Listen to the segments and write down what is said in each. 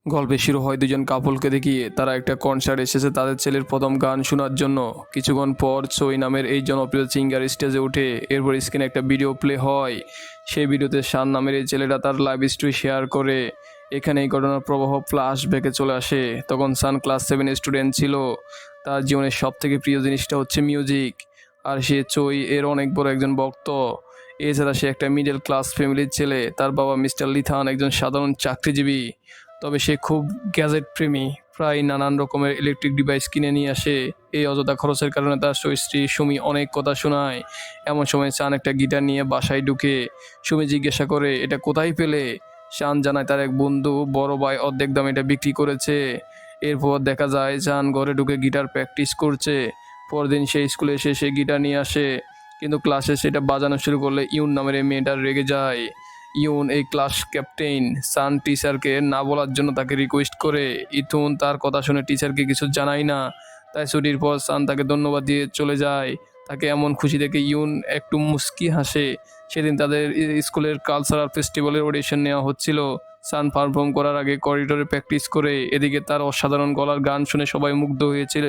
গল্পে শুরু হয় দুজন কাপলকে দেখিয়ে। তারা একটা কনসার্ট এসেছে তাদের ছেলের প্রথম গান শোনার জন্য। কিছুক্ষণ পর চই নামের এই জনপ্রিয় সিঙ্গার স্টেজে ওঠে। এরপর স্ক্রিনে একটা ভিডিও প্লে হয়। সেই ভিডিওতে শান নামের এই ছেলেটা তার লাইভ স্টোরি শেয়ার করে। এখানে এই ঘটনার প্রবাহ ফ্ল্যাশ ব্যাকে চলে আসে। তখন শান ক্লাস 7 স্টুডেন্ট ছিল। তার জীবনের সব থেকে প্রিয় জিনিসটা হচ্ছে মিউজিক। আর সে চই এর অনেক বড় একজন ভক্ত। এছাড়া সে একটা মিডল ক্লাস ফ্যামিলির ছেলে। তার বাবা মিস্টার লিথান একজন সাধারণ চাকরিজীবী। তবে সে খুব গ্যাজেট প্রেমী। প্রায় নানান রকমের ইলেকট্রিক ডিভাইস কিনে নিয়ে আসে। এই অযথা খরচের কারণে তার স্ত্রী সুমি অনেক কথা শোনায়। এমন সময় শান একটা গিটার নিয়ে বাসায় ঢুকে। সুমি জিজ্ঞাসা করে, এটা কোথায় পেলে? শান জানায় তার এক বন্ধু বড় ভাই অর্ধেক দামে এটা বিক্রি করেছে। এরপর দেখা যায় শান ঘরে ঢুকে গিটার প্র্যাকটিস করছে। পরদিন সে স্কুলে এসে সে গিটার নিয়ে আসে। কিন্তু ক্লাসে সেটা বাজানো শুরু করলে ইউন নামের এই মেয়েটা রেগে যায়। ইউন এই ক্লাস ক্যাপ্টেন। সান টিচারকে না বলার জন্য তাকে রিকোয়েস্ট করে। ইথুন তার কথা শুনে টিচারকে কিছু জানায় না। তাই ছুটির পর সান তাকে ধন্যবাদ দিয়ে চলে যায়। তাকে এমন খুশি দেখে ইউন একটু মুস্কি হাসে। সেদিন তাদের স্কুলের কালচারাল ফেস্টিভ্যালের অডিশন নেওয়া হচ্ছিল। সান পারফর্ম করার আগে করিডোরে প্র্যাকটিস করে। এদিকে তার অসাধারণ গলার গান শুনে সবাই মুগ্ধ হয়েছিল।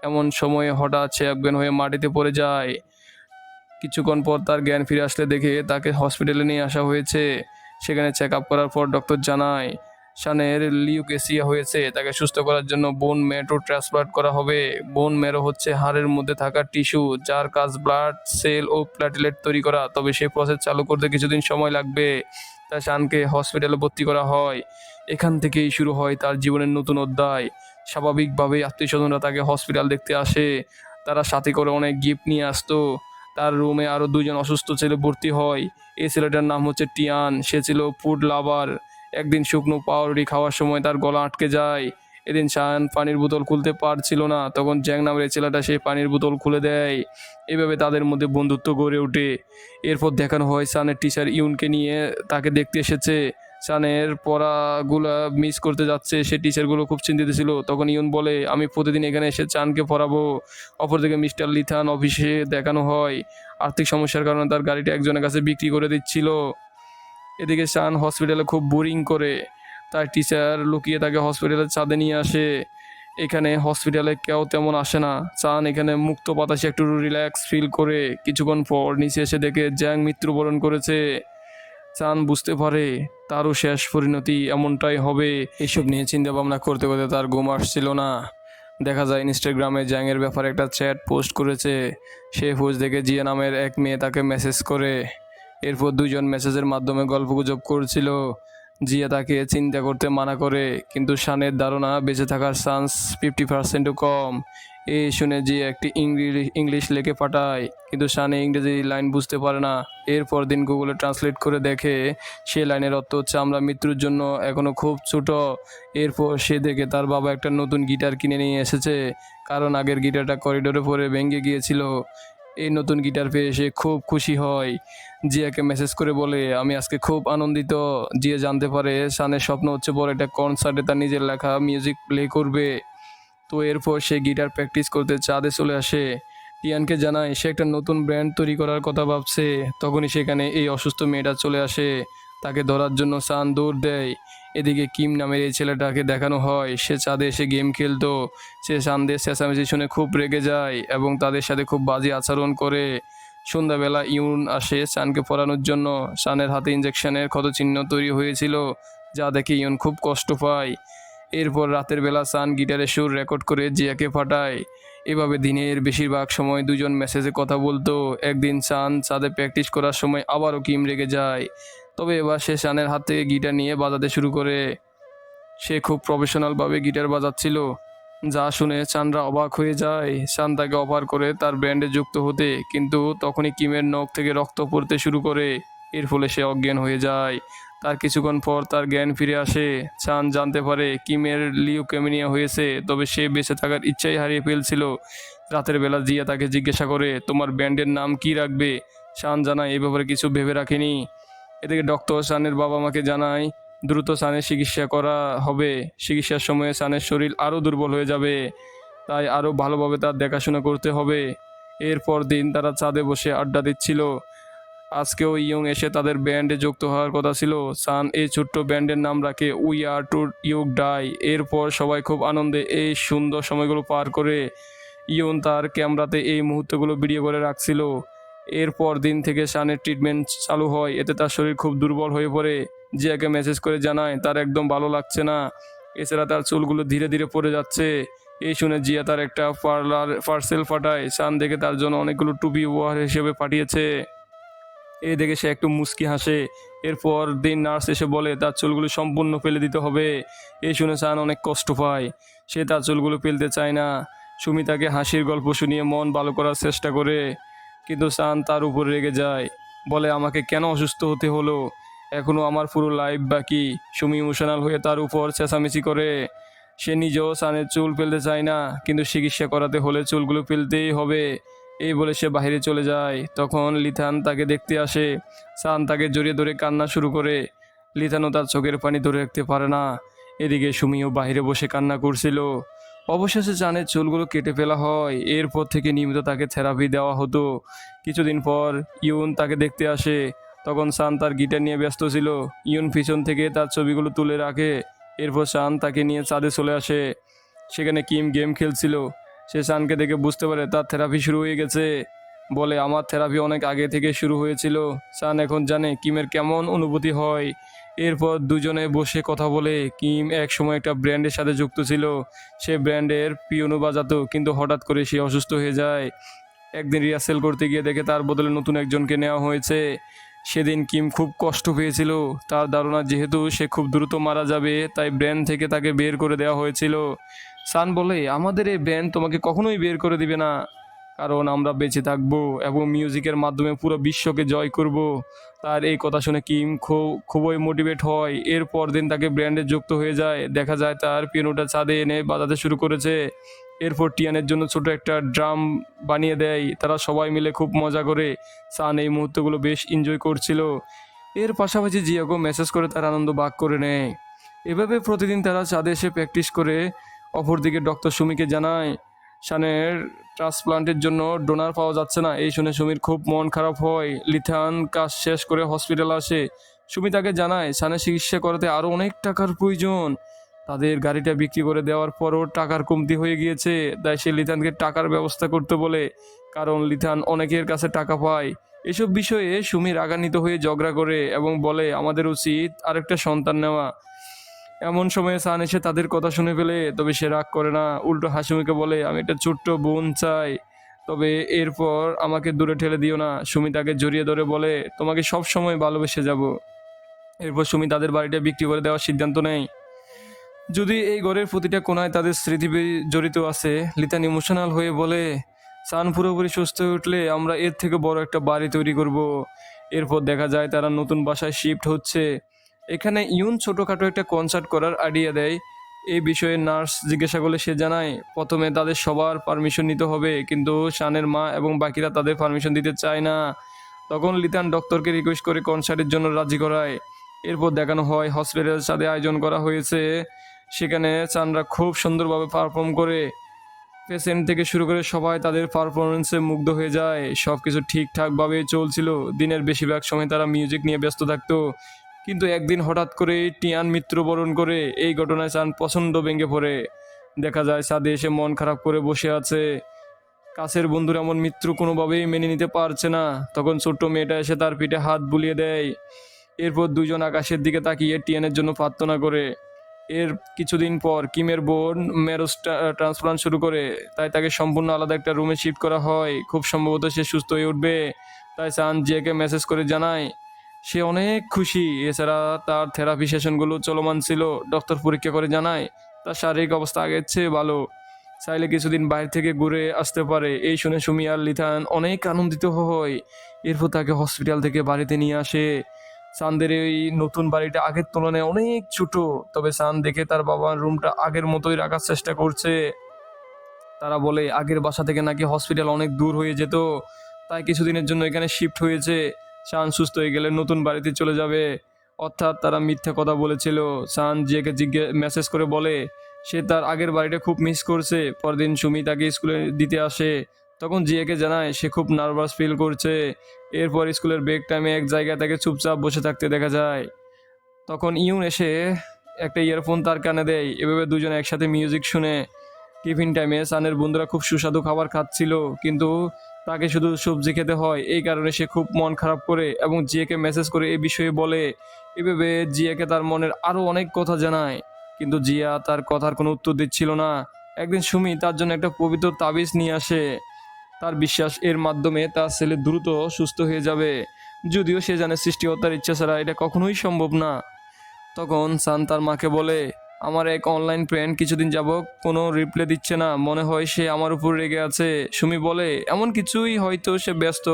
এমন সময়ে হঠাৎ সে অজ্ঞান হয়ে মাটিতে পড়ে যায়। কিছুক্ষণ পর তার জ্ঞান ফিরে আসলে দেখে তাকে হসপিটালে নিয়ে আসা হয়েছে। সেখানে চেক আপ করার পর ডক্টর জানায় শানের লিউকেসিয়া হয়েছে। তাকে সুস্থ করার জন্য বোন ম্যারো ট্রান্সপ্লান্ট করা হবে। বোন ম্যারো হচ্ছে হাড়ের মধ্যে থাকা টিস্যু, যার কাজ ব্লাড সেল ও প্ল্যাটেলেট তৈরি করা। তবে সেই প্রসেস চালু করতে কিছুদিন সময় লাগবে। তাই শানকে হসপিটালে ভর্তি করা হয়। এখান থেকেই শুরু হয় তার জীবনের নতুন অধ্যায়। স্বাভাবিকভাবেই আত্মীয়স্বজনরা তাকে হসপিটাল দেখতে আসে। তারা সাথে করে অনেক গিফট নিয়ে আসতো। তার রুমে আরও দুজন অসুস্থ ছেলে ভর্তি হয়। এই ছেলেটার নাম হচ্ছে টিয়ান। সে ছিল ফুড লাভার। একদিন শুকনো পাউরুটি খাওয়ার সময় তার গলা আটকে যায়। এদিন শান পানির বোতল খুলতে পারছিল না। তখন জ্যাং নামের এই ছেলেটা সেই পানির বোতল খুলে দেয়। এভাবে তাদের মধ্যে বন্ধুত্ব গড়ে ওঠে। এরপর দেখানো হয় শানের টিচার ইউনকে নিয়ে তাকে দেখতে এসেছে। শানের পড়াগুলা মিস করতে যাচ্ছে। সে টিচারগুলো খুব চিন্তিত ছিল। তখন ইউন বলে, আমি প্রতিদিন এখানে এসে চানকে পড়াবো। অপরদিকে মিস্টার লিথান অফিসে দেখানো হয় আর্থিক সমস্যার কারণে তার গাড়িটা একজনের কাছে বিক্রি করে দিচ্ছিল। এদিকে শান হসপিটালে খুব বোরিং করে। তার টিচার লুকিয়ে তাকে হসপিটালের ছাদে নিয়ে আসে। এখানে হসপিটালে কেউ তেমন আসে না। চান এখানে মুক্ত বাতাসে একটু রিল্যাক্স ফিল করে। কিছুক্ষণ পর নিচে এসে দেখে জ্যাং মৃত্যুবরণ করেছে। চান বুঝতে পারে তারও শেষ পরিণতি এমনটাই হবে। এসব নিয়ে চিন্তা ভাবনা করতে করতে তার ঘুম আসছিল না। দেখা যায় ইনস্টাগ্রামে জ্যাংয়ের ব্যাপারে একটা চ্যাট পোস্ট করেছে। সেই পোস্ট দেখে জিয়া নামের এক মেয়ে তাকে মেসেজ করে। এরপর দুজন মেসেজের মাধ্যমে গল্পগুজব করছিল। জিয়া তাকে চিন্তা করতে মানা করে, কিন্তু শানের ধারণা বেঁচে থাকার চান্স 50%ও কম। এই শুনে জিয়া একটি ইংলিশ লিখে পাঠায়, কিন্তু শানে ইংরেজি লাইন বুঝতে পারে না। এরপর দিন গুগলে ট্রান্সলেট করে দেখে সে লাইনের অর্থ হচ্ছে, আমরা মৃত্যুর জন্য এখনো খুব ছোট। এরপর সে দেখে তার বাবা একটা নতুন গিটার কিনে নিয়ে এসেছে, কারণ আগের গিটারটা করিডোরে পড়ে ভেঙে গিয়েছিল। এই নতুন গিটার পেয়ে সে খুব খুশি হয়। জিয়াকে মেসেজ করে বলে, আমি আজকে খুব আনন্দিত। জিয়া জানতে পারে শানের স্বপ্ন হচ্ছে বড় একটা কনসার্টে তার নিজের লেখা মিউজিক প্লে করবে। তো এরপর সে গিটার প্র্যাকটিস করতে চাঁদে চলে আসে। টিয়ানকে জানায় সে একটা নতুন ব্র্যান্ড তৈরি করার কথা ভাবছে। তখনই সেখানে এই অসুস্থ মেয়েটা চলে আসে। তাকে ধরার জন্য শান দৌড় দেয়। এদিকে কিম নামের এই ছেলেটাকে দেখানো হয় সে চাঁদে এসে গেম খেলতো। সে শানদের চেঁচামেচি শুনে খুব রেগে যায় এবং তাদের সাথে খুব বাজে আচরণ করে। সন্ধ্যাবেলা ইউন আসে শানকে পড়ানোর জন্য। শানের হাতে ইঞ্জেকশনের ক্ষতচিহ্ন তৈরি হয়েছিল, যা দেখে ইউন খুব কষ্ট পায়। এরপর রাতের বেলা শান গিটারে সুর রেকর্ড করে জিয়াকে পাঠায়। এভাবে দিনের বেশিরভাগ সময় দুজন মেসেজে কথা বলতো। একদিন শান ছাদে প্র্যাকটিস করার সময় আবারও কিম রেগে যায়। তবে এবার সে শানের হাত থেকে গিটার নিয়ে বাজাতে শুরু করে। সে খুব প্রফেশনালভাবে গিটার বাজাচ্ছিল, যা শুনে চানরা অবাক হয়ে যায়। শান তাকে অফার করে তার ব্যান্ডে যুক্ত হতে, কিন্তু তখনই কিমের নখ থেকে রক্ত পড়তে শুরু করে। এর ফলে সে অজ্ঞান হয়ে যায়। তার কিছুক্ষণ পর তার জ্ঞান ফিরে আসে। চান জানতে পারে কিমের লিউকেমিয়া হয়েছে, তবে সে বেঁচে থাকার ইচ্ছাই হারিয়ে ফেলছিল। রাতের বেলা জিয়া তাকে জিজ্ঞাসা করে, তোমার ব্যান্ডের নাম কি রাখবে? শান জানায় এ ব্যাপারে কিছু ভেবে রাখেনি। এদিকে ডক্টর শানের বাবা মাকে জানায় দ্রুত সানের চিকিৎসা করা হবে। চিকিৎসার সময়ে সানের শরীর আরও দুর্বল হয়ে যাবে, তাই আরও ভালোভাবে তার দেখাশোনা করতে হবে। এরপর দিন তারা ছাদে বসে আড্ডা দিচ্ছিল। আজকেও ইয়ং এসে তাদের ব্যান্ডে যুক্ত হওয়ার কথা ছিল। সান এই ছোট্ট ব্যান্ডের নাম রাখে we are two UCO die. এরপর সবাই খুব আনন্দে এই সুন্দর সময়গুলো পার করে। ইয়ন তার ক্যামেরাতে এই মুহূর্তগুলো ভিডিও করে রাখছিল। এরপর দিন থেকে শানের ট্রিটমেন্ট চালু হয়, এতে তার শরীর খুব দুর্বল হয়ে পড়ে। জিয়াকে মেসেজ করে জানায় তার একদম ভালো লাগছে না, এছাড়া তার চুলগুলো ধীরে ধীরে পড়ে যাচ্ছে। এই শুনে জিয়া তার একটা পার্সেল পাঠায়। শান দেখে তার জন্য অনেকগুলো টুপি উপহার হিসেবে পাঠিয়েছে। এই দেখে সে একটু মুচকি হাসে। এরপর দিন নার্স এসে বলে তার চুলগুলো সম্পূর্ণ ফেলে দিতে হবে। এই শুনে শান অনেক কষ্ট পায়, সে তার চুলগুলো ফেলতে চায় না। সুমি তাকে হাসির গল্প শুনিয়ে মন ভালো করার চেষ্টা করে, কিন্তু শান তার উপর রেগে যায়, বলে আমাকে কেন অসুস্থ হতে হলো, এখনও আমার পুরো লাইফ বাকি। সুমি ইমোশনাল হয়ে তার উপর চেঁচামেচি করে। সে নিজেও শানের চুল ফেলতে চায় না, কিন্তু চিকিৎসা করাতে হলে চুলগুলো ফেলতেই হবে। এই বলে সে বাইরে চলে যায়। তখন লিথান তাকে দেখতে আসে। শান তাকে জড়িয়ে ধরে কান্না শুরু করে। লিথানও তার চোখের পানি ধরে রাখতে পারে না। এদিকে সুমিও বাইরে বসে কান্না করছিল। অবশেষে শানের চুলগুলো কেটে ফেলা হয়। এরপর থেকে নিয়মিত তাকে থেরাপি দেওয়া হতো। কিছুদিন পর ইউন তাকে দেখতে আসে। তখন শান তার গিটার নিয়ে ব্যস্ত ছিল। ইউন পিছন থেকে তার ছবিগুলো তুলে রাখে। এরপর শান তাকে নিয়ে ছাদে চলে আসে। সেখানে কিম গেম খেলছিল। সে শানকে দেখে বুঝতে পারে তার থেরাপি শুরু হয়ে গেছে। বলে আমার থেরাপি অনেক আগে থেকে শুরু হয়েছিল। শান এখন জানে কিমের কেমন অনুভূতি হয়। এরপর দুজনে বসে কথা বলে। কিম এক সময় একটা ব্র্যান্ডের সাথে যুক্ত ছিল। সে ব্র্যান্ডের পিয়ানো বাজাতো, কিন্তু হঠাৎ করে সে অসুস্থ হয়ে যায়। একদিন রিহার্সেল করতে গিয়ে দেখে তার বদলে নতুন একজনকে নেওয়া হয়েছে। সেদিন কিম খুব কষ্ট পেয়েছিল। তার ধারণা যেহেতু সে খুব দ্রুত মারা যাবে, তাই ব্র্যান্ড থেকে তাকে বের করে দেওয়া হয়েছিল। সান বলে আমাদের এই ব্যান্ড তোমাকে কখনোই বের করে দিবে না, কারণ আমরা বেঁচে থাকবো এবং মিউজিকের মাধ্যমে পুরো বিশ্বকে জয় করব। তার এই কথা শুনে কিম খুবই মোটিভেট হয়। এরপর দিন তাকে ব্র্যান্ডে যুক্ত হয়ে যায়। দেখা যায় তার পিয়ানোটা ছাদে এনে বাজাতে শুরু করেছে। এরপর টিয়ানের জন্য ছোট একটা ড্রাম বানিয়ে দেয়। তারা সবাই মিলে খুব মজা করে। সান এই মুহূর্তগুলো বেশ এনজয় করছিল। এর পাশাপাশি জিয়াকে মেসেজ করে তার আনন্দ ভাগ করে নেয়। এভাবে প্রতিদিন তারা ছাদে এসে প্র্যাকটিস করে। অপরদিকে ডক্টর সুমিকে জানায় শানের ট্রান্সপ্লান্টের জন্য ডোনার পাওয়া যাচ্ছে না। এই শুনে সুমির খুব মন খারাপ হয়। লিথান কাজ শেষ করে হসপিটালে আসে। সুমি তাকে জানায় শানের চিকিৎসা করাতে আরও অনেক টাকার প্রয়োজন। তাদের গাড়িটা বিক্রি করে দেওয়ার পরও টাকার কমতি হয়ে গিয়েছে, তাই সে লিথানকে টাকার ব্যবস্থা করতে বলে, কারণ লিথান অনেকের কাছে টাকা পায়। এসব বিষয়ে সুমি রাগান্বিত হয়ে ঝগড়া করে এবং বলে আমাদের উচিত আরেকটা সন্তান নেওয়া। এমন সময়ে সান এসে তাদের কথা শুনে ফেলে, তবে সে রাগ করে না, উল্টো হাসিমুখে বলে আমি একটা ছোট্ট বোন চাই, তবে এরপর আমাকে দূরে ঠেলে দিও না। সুমি তাকে জড়িয়ে ধরে বলে তোমাকে সব সময় ভালোবেসে যাব। এরপর সুমি তাদের বাড়িটা বিক্রি করে দেওয়ার সিদ্ধান্ত নেয়। যদি এই ঘরের প্রতিটা কোণায় তাদের স্মৃতি জড়িত আছে। লিতান ইমোশনাল হয়ে বলে সান পুরোপুরি সুস্থ হয়ে উঠলে আমরা এর থেকে বড় একটা বাড়ি তৈরি করব। এরপর দেখা যায় তারা নতুন বাসায় শিফট হচ্ছে। এখানে ইউন ছোটোখাটো একটা কনসার্ট করার আইডিয়া দেয়। এই বিষয়ে নার্স জিজ্ঞাসা করলে সে জানায় প্রথমে তাদের সবার পারমিশন নিতে হবে, কিন্তু শানের মা এবং বাকিরা তাদের পারমিশন দিতে চায় না। তখন লিতান ডক্টরকে রিকোয়েস্ট করে কনসার্টের জন্য রাজি করায়। এরপর দেখানো হয় হসপিটালের সাথে আয়োজন করা হয়েছে। সেখানে চানরা খুব সুন্দরভাবে পারফর্ম করে। পেশেন্ট থেকে শুরু করে সবাই তাদের পারফরমেন্সে মুগ্ধ হয়ে যায়। সব কিছু ঠিকঠাকভাবে চলছিল। দিনের বেশিরভাগ সময় তারা মিউজিক নিয়ে ব্যস্ত থাকতো, কিন্তু একদিন হঠাৎ করে টিয়ান মৃত্যুবরণ করে। এই ঘটনায় চান প্রচণ্ড ভেঙে পড়ে। দেখা যায় ছাদে এসে মন খারাপ করে বসে আছে। কাছের বন্ধুরা এমন মৃত্যু কোনোভাবেই মেনে নিতে পারছে না। তখন ছোট্ট মেয়েটা এসে তার পিঠে হাত বুলিয়ে দেয়। এরপর দুজন আকাশের দিকে তাকিয়ে টিয়ানের জন্য প্রার্থনা করে। এর কিছুদিন পর কিমের বোন মেরোস ট্রান্সপ্লান্ট শুরু করে, তাই তাকে সম্পূর্ণ আলাদা একটা রুমে শিফট করা হয়। খুব সম্ভবত সে সুস্থ হয়ে উঠবে, তাই চান জিয়াকে মেসেজ করে জানায় সে অনেক খুশি। এছাড়া তার থেরাপি সেশনগুলো চলমান ছিল। ডক্টর পরীক্ষা করে জানায় তার শারীরিক অবস্থা আগের চেয়ে ভালো, চাইলে কিছুদিন বাইরে থেকে ঘুরে আসতে পারে। এই শুনে সুমি আর লিথান অনেক আনন্দিত হয়। এরপর তাকে হসপিটাল থেকে বাড়িতে নিয়ে আসে। সানদের এই নতুন বাড়িটা আগের তুলনায় অনেক ছোট, তবে সান দেখে তার বাবার রুমটা আগের মতোই রাখার চেষ্টা করছে। তারা বলে আগের বাসা থেকে নাকি হসপিটাল অনেক দূর হয়ে যেত, তাই কিছুদিনের জন্য এখানে শিফট হয়েছে। শান সুস্থ হয়ে গেলে নতুন বাড়িতে চলে যাবে। অর্থাৎ তারা মিথ্যা কথা বলেছিল। শান জিয়াকে মেসেজ করে বলে সে তার আগের বাড়িটা খুব মিস করছে। পরদিন সুমি তাকে স্কুলে দিতে আসে। তখন জিয়াকে জানায় সে খুব নার্ভাস ফিল করছে। এরপর স্কুলের ব্রেক টাইমে এক জায়গায় তাকে চুপচাপ বসে থাকতে দেখা যায়। তখন ইউন এসে একটা ইয়ারফোন তার কানে দেয়। এভাবে দুজনে একসাথে মিউজিক শুনে টিফিন টাইমে সানের বন্ধুরা খুব সুস্বাদু খাবার খাচ্ছিল, কিন্তু তাকে শুধু সবজি খেতে হয়। এই কারণে সে খুব মন খারাপ করে এবং জিয়াকে মেসেজ করে এই বিষয়ে বলে। এভাবে জিয়াকে তার মনের আরও অনেক কথা জানায়, কিন্তু জিয়া তার কথার কোনো উত্তর দিচ্ছিল না। একদিন সুমি তার জন্য একটা পবিত্র তাবিজ নিয়ে আসে। তার বিশ্বাস এর মাধ্যমে তার ছেলে দ্রুত সুস্থ হয়ে যাবে, যদিও সে জানে সৃষ্টিকর্তার ইচ্ছা ছাড়া এটা কখনোই সম্ভব না। তখন সান তার মাকে বলে, আমার এক অনলাইন ফ্রেন্ড কিছুদিন যাবত কোনো রিপ্লাই দিচ্ছে না, মনে হয় সে আমার উপর রেগে আছে। সুমি বলে, এমন কিছুই, হয়তো সে ব্যস্ত।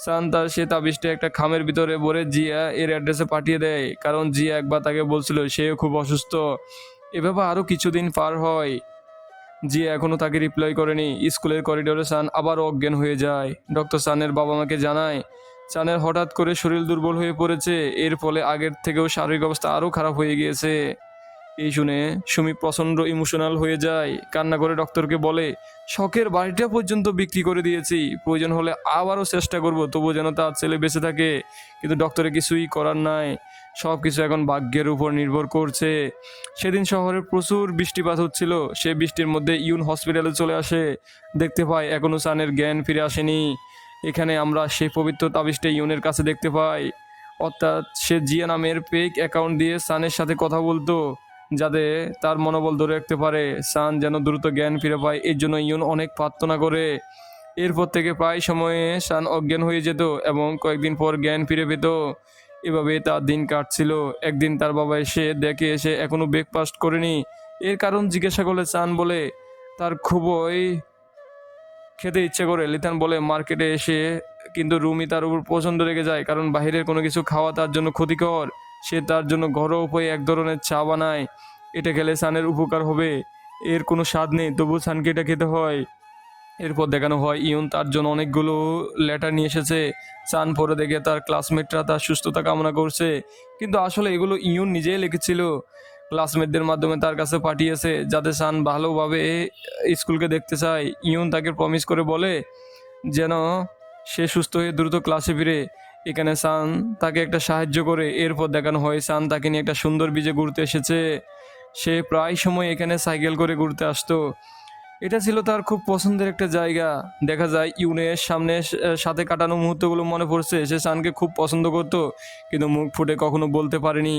সান তার সে তাবিজটা একটা খামের ভিতরে ভরে জিয়া এর অ্যাড্রেসে পাঠিয়ে দেয়, কারণ জিয়া একবার তাকে বলছিল সেও খুব অসুস্থ। এভাবে আরও কিছুদিন পার হয়। জিয়া এখনও তাকে রিপ্লাই করেনি। স্কুলের করিডোরে সান আবার অজ্ঞান হয়ে যায়। ডক্টর সানের বাবা মাকে জানায় সানের হঠাৎ করে শরীর দুর্বল হয়ে পড়েছে, এর ফলে আগের থেকেও শারীরিক অবস্থা আরও খারাপ হয়ে গিয়েছে। এই শুনে সুমি প্রচণ্ড ইমোশনাল হয়ে যায়, কান্না করে ডক্টরকে বলে, শখের বাড়িটা পর্যন্ত বিক্রি করে দিয়েছি, প্রয়োজন হলে আবারও চেষ্টা করব তবুও যেন তার ছেলে বেঁচে থাকে। কিন্তু ডক্টরের কিছুই করার নাই, সব কিছু এখন ভাগ্যের উপর নির্ভর করছে। সেদিন শহরে প্রচুর বৃষ্টিপাত হচ্ছিল। সে বৃষ্টির মধ্যে ইউন হসপিটালে চলে আসে, দেখতে পায় এখনও সানের জ্ঞান ফিরে আসেনি। এখানে আমরা সেই পবিত্র তাবিজটা ইউনের কাছে দেখতে পাই। অর্থাৎ সে জিয়া নামের ফেক অ্যাকাউন্ট দিয়ে সানের সাথে কথা বলতো, যাতে তার মনোবল ধরে রাখতে পারে, সান যেন দ্রুত জ্ঞান ফিরে পায়। এর জন্য ইউন অনেক প্রার্থনা করে। এরপর থেকে প্রায় সময়ে সান অজ্ঞান হয়ে যেত এবং কয়েকদিন পর জ্ঞান ফিরে পেত। এভাবে তার দিন কাটছিল। একদিন তার বাবা এসে দেখে সে এখনো ব্রেকফাস্ট করেনি। এর কারণ জিজ্ঞাসা করলে সান বলে তার খুবই খেতে ইচ্ছে করে। লিথান বলে মার্কেটে এসে, কিন্তু রুমি তার উপর পছন্দ রেগে যায়, কারণ বাইরের কোনো কিছু খাওয়া তার জন্য ক্ষতিকর। সে তার জন্য ঘরোয়া উপায়ে এক ধরনের চা বানায়। এটা খেলে সানের উপকার হবে। এর কোনো স্বাদ নেই, তবু সানকে এটা খেতে হয়। এরপর দেখানো হয় ইউন তার জন্য অনেকগুলো লেটার নিয়ে এসেছে। সান পরে দেখে তার ক্লাসমেটরা তার সুস্থতা কামনা করছে, কিন্তু আসলে এগুলো ইউন নিজেই লিখেছিল। ক্লাসমেটদের মাধ্যমে তার কাছে পাঠিয়েছে, যাতে সান ভালোভাবে স্কুলকে দেখতে চায়। ইউন তাকে প্রমিস করে বলে যেন সে সুস্থ হয়ে দ্রুত ক্লাসে ফিরে। এখানে সান তাকে একটা সাহায্য করে। এরপর দেখানো হয় সান তাকে নিয়ে একটা সুন্দর বিচে ঘুরতে এসেছে। সে প্রায় সময় এখানে সাইকেল করে ঘুরতে আসতো। এটা ছিল তার খুব পছন্দের একটা জায়গা। দেখা যায় ইউনের সাথে কাটানো মুহূর্তগুলো মনে পড়ছে। সে সানকে খুব পছন্দ করতো, কিন্তু মুখ ফুটে কখনো বলতে পারেনি।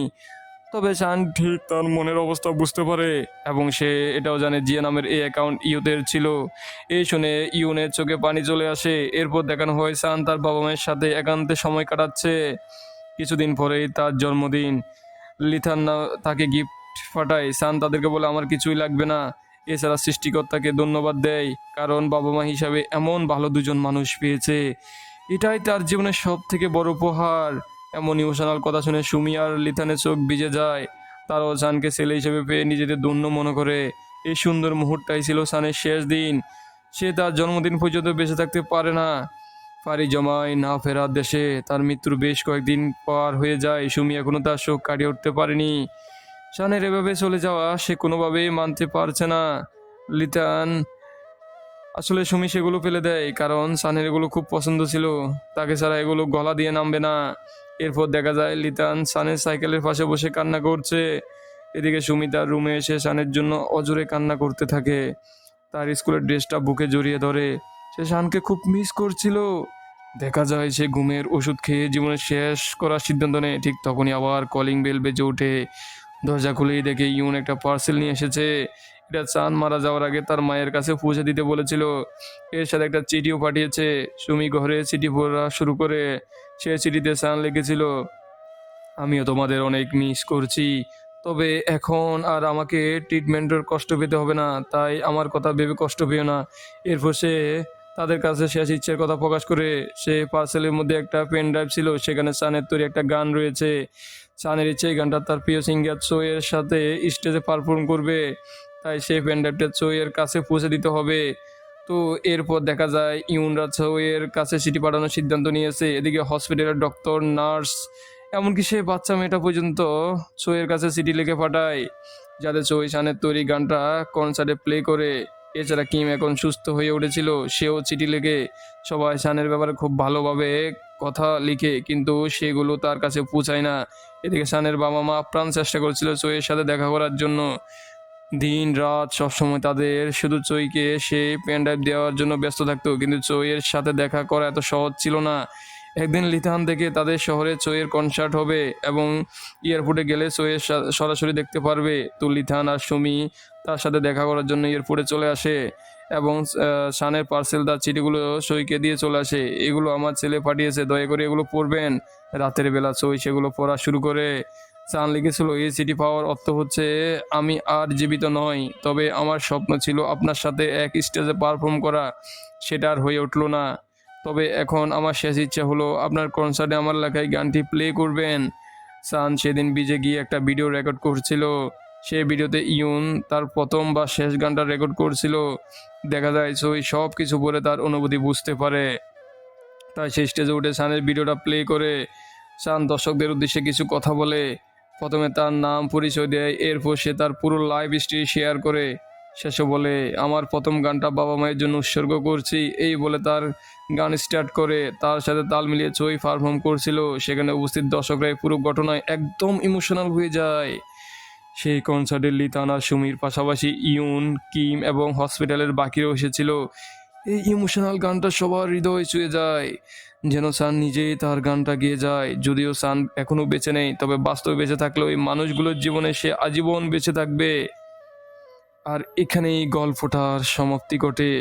তবে চান ঠিক তার মনের অবস্থা বুঝতে পারে, এবং সে এটাও জানে জিয়া নামের এই অ্যাকাউন্ট ইউদের ছিল। এই শুনে ইউনের চোখে পানি চলে আসে। এরপর দেখানো হয় সান তার বাবা মায়ের সাথে একান্তে সময় কাটাচ্ছে। কিছুদিন পরেই তার জন্মদিন। লিথান তাকে গিফট পাঠায়। সান তাদেরকে বলে আমার কিছুই লাগবে না। এছাড়া সৃষ্টিকর্তাকে ধন্যবাদ দেয়, কারণ বাবা মা হিসাবে এমন ভালো দুজন মানুষ পেয়েছে। এটাই তার জীবনের সব থেকে বড় উপহার। এমন ইমোশনাল কথা শুনে সুমি আর লিথানের চোখ ভিজে যায়। তারাও সানকে ছেলে হিসেবে পেয়ে নিজেদের ধন্য মনে করে। এই সুন্দর মুহূর্তটাই ছিল সানের শেষ দিন। সে তার জন্মদিন পর্যন্ত বেঁচে থাকতে পারে না। পাড়ি জমায় না ফেরার দেশে। তার মৃত্যুর বেশ কয়েকদিন পার হয়ে যায়। সুমি এখনো তার শোক কাটিয়ে উঠতে পারেনি। শানের এভাবে চলে যাওয়া সে কোনোভাবেই মানতে পারছে না। লিথান আসলে সুমি সেগুলো ফেলে দেয়, কারণ সানের এগুলো খুব পছন্দ ছিল। তাকে ছাড়া এগুলো গলা দিয়ে নামবে না। এরপর দেখা যায় লিথান সানের সাইকেলের পাশে বসে কান্না করছে। এদিকে সুমি তার রুমে এসে সানের জন্য অজোরে কান্না করতে থাকে। তার স্কুলের ড্রেসটা বুকে জড়িয়ে ধরে। সে শানকে খুব মিস করছিল। দেখা যায় সে ঘুমের ওষুধ খেয়ে জীবনের শেষ করার সিদ্ধান্ত নেয়। ঠিক তখনই আবার কলিং বেল বেজে ওঠে। দরজা খুলেই দেখে ইউন একটা পার্সেল নিয়ে এসেছে। এটা চাঁদ মারা যাওয়ার আগে তার মায়ের কাছে পৌঁছে দিতে বলেছিল। এর সাথে একটা চিঠিও পাঠিয়েছে। সুমি ঘরে চিঠি পড়া শুরু করে। সে চিঠিতে চাঁদ লিখেছিল, আমিও তোমাদের অনেক মিস করছি, তবে এখন আর আমাকে ট্রিটমেন্টের কষ্ট পেতে হবে না, তাই আমার কথা ভেবে কষ্ট পেও না। এরপর সে তাদের কাছে শেষ ইচ্ছের কথা প্রকাশ করে। সে পার্সেলের মধ্যে একটা পেন ড্রাইভ ছিল, সেখানে সানের তৈরি একটা গান রয়েছে। সানের ইচ্ছে এই গানটা তার প্রিয় সিঙ্গার চোয়ের সাথে স্টেজে পারফর্ম করবে, তাই সেই পেন ড্রাইভটা চোয়ের কাছে পৌঁছে দিতে হবে। তো এরপর দেখা যায় ইউনরা চোয়ের কাছে চিঠি পাঠানোর সিদ্ধান্ত নিয়েছে। এদিকে হসপিটালের ডক্টর, নার্স, এমনকি সে বাচ্চা মেয়েটা পর্যন্ত চোয়ের কাছে চিঠি লিখে পাঠায়, যাতে চোই শানের তৈরি গানটা কনসার্টে প্লে করে। এছাড়া কিম এখন সুস্থ হয়ে উঠেছিল, সেও চিঠি লিখে সবাই সানের ব্যাপারে খুব ভালোভাবে কথা লিখে, কিন্তু সেগুলো তার কাছে পৌঁছায় না। এদিকে সানের বাবা মা আপ্রাণ চেষ্টা করছিল চোয়ের সাথে দেখা করার জন্য, দিন রাত সবসময় তাদের শুধু চইকে সেই পেন ড্রাইভ দেওয়ার জন্য ব্যস্ত থাকতো, কিন্তু চইয়ের সাথে দেখা করা এত সহজ ছিল না। একদিন লিথান থেকে তাদের শহরে চইয়ের কনসার্ট হবে এবং এয়ারপোর্টে গেলে চইয়ের সরাসরি দেখতে পারবে। তো লিথান আর সুমি তার সাথে দেখা করার জন্য এয়ারপোর্টে চলে আসে এবং শানের পার্সেল তার চিঠিগুলো সইকে দিয়ে চলে আসে। এগুলো আমার ছেলে পাঠিয়েছে, দয়া করে এগুলো পড়বেন। রাতের বেলা চই সেগুলো পড়া শুরু করে। চান লিখেছিল, এই চিঠি পাওয়ার অর্থ হচ্ছে আমি আর জীবিত নই, তবে আমার স্বপ্ন ছিল আপনার সাথে এক স্টেজে পারফর্ম করা, সেটা আর হয়ে উঠলো না। তবে এখন আমার শেষ ইচ্ছা হলো আপনার কনসার্টে আমার লেখায় গানটি প্লে করবেন। চান সেদিন বিজে গিয়ে একটা ভিডিও রেকর্ড করছিল। সেই ভিডিওতে ইউন তার প্রথম বা শেষ গানটা রেকর্ড করছিল। দেখা যায় সই সব কিছু বলে তার অনুভূতি বুঝতে পারে। তাই সেই স্টেজে উঠে সানের ভিডিওটা প্লে করে সান দর্শকদের উদ্দেশ্যে কিছু কথা বলে। প্রথমে তার নাম পরিচয় দেয়, এরপর সে তার পুরো লাইফ হিস্ট্রি শেয়ার করে। শেষে বলে, আমার প্রথম গানটা বাবা মায়ের জন্য উৎসর্গ করছি, এই বলে তার গান স্টার্ট করে। তার সাথে তাল মিলিয়ে চই পারফর্ম করছিল। সেখানে উপস্থিত দর্শকরা পুরো ঘটনায় একদম ইমোশনাল হয়ে যায়। সেই কনসার্টে লিথান আর সুমির পাশাপাশি ইউন, কিম এবং হসপিটালের বাকিরাও এসেছিল। এই ইমোশনাল গানটা সবার হৃদয় ছুঁয়ে যায়, যেন সান নিজেই তার গানটা গেয়ে যায়। যদিও সান এখনো বেঁচে নেই, তবে বাস্তবে বেঁচে থাকলেও এই মানুষগুলোর জীবনে সে আজীবন বেঁচে থাকবে। আর এখানেই গল্পটার সমাপ্তি ঘটে।